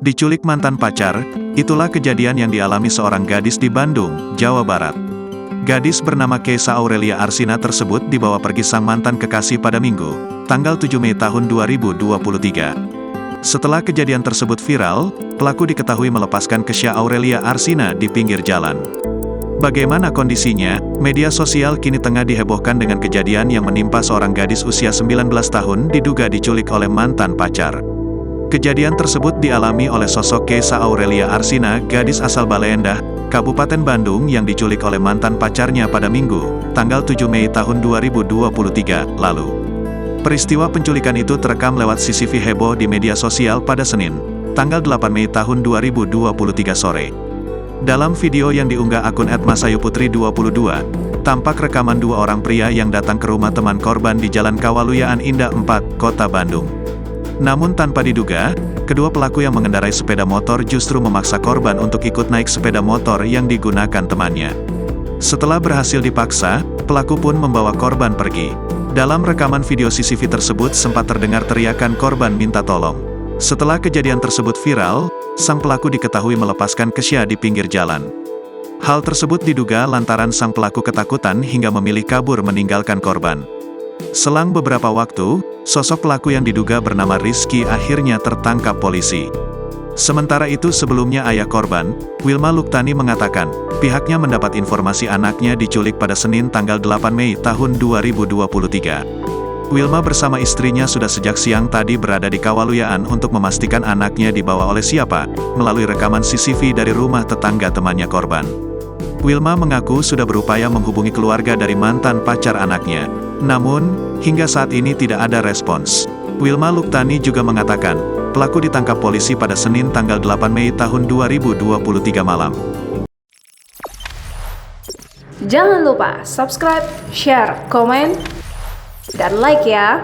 Diculik mantan pacar, itulah kejadian yang dialami seorang gadis di Bandung, Jawa Barat. Gadis bernama Keisa Aurelia Arsina tersebut dibawa pergi sang mantan kekasih pada Minggu, tanggal 7 Mei tahun 2023. Setelah kejadian tersebut viral, pelaku diketahui melepaskan Keisa Aurelia Arsina di pinggir jalan. Bagaimana kondisinya? Media sosial kini tengah dihebohkan dengan kejadian yang menimpa seorang gadis usia 19 tahun diduga diculik oleh mantan pacar. Kejadian tersebut dialami oleh sosok Keisa Aurelia Arsina, gadis asal Bale Endah, Kabupaten Bandung yang diculik oleh mantan pacarnya pada Minggu, tanggal 7 Mei tahun 2023 lalu. Peristiwa penculikan itu terekam lewat CCTV heboh di media sosial pada Senin, tanggal 8 Mei tahun 2023 sore. Dalam video yang diunggah akun @masayuputri22, tampak rekaman dua orang pria yang datang ke rumah teman korban di Jalan Kawaluyaan Indah 4, Kota Bandung. Namun tanpa diduga, kedua pelaku yang mengendarai sepeda motor justru memaksa korban untuk ikut naik sepeda motor yang digunakan temannya. Setelah berhasil dipaksa, pelaku pun membawa korban pergi. Dalam rekaman video CCTV tersebut sempat terdengar teriakan korban minta tolong. Setelah kejadian tersebut viral, sang pelaku diketahui melepaskan Keisa di pinggir jalan. Hal tersebut diduga lantaran sang pelaku ketakutan hingga memilih kabur meninggalkan korban. Selang beberapa waktu, sosok pelaku yang diduga bernama Rizky akhirnya tertangkap polisi. Sementara itu sebelumnya ayah korban, Wilma Luktani mengatakan, pihaknya mendapat informasi anaknya diculik pada Senin tanggal 8 Mei tahun 2023. Wilma bersama istrinya sudah sejak siang tadi berada di Kawaluyaan untuk memastikan anaknya dibawa oleh siapa, melalui rekaman CCTV dari rumah tetangga temannya korban. Wilma mengaku sudah berupaya menghubungi keluarga dari mantan pacar anaknya. Namun, hingga saat ini tidak ada respons. Wilma Luktani juga mengatakan, pelaku ditangkap polisi pada Senin tanggal 8 Mei tahun 2023 malam. Jangan lupa subscribe, share, komen, dan like ya!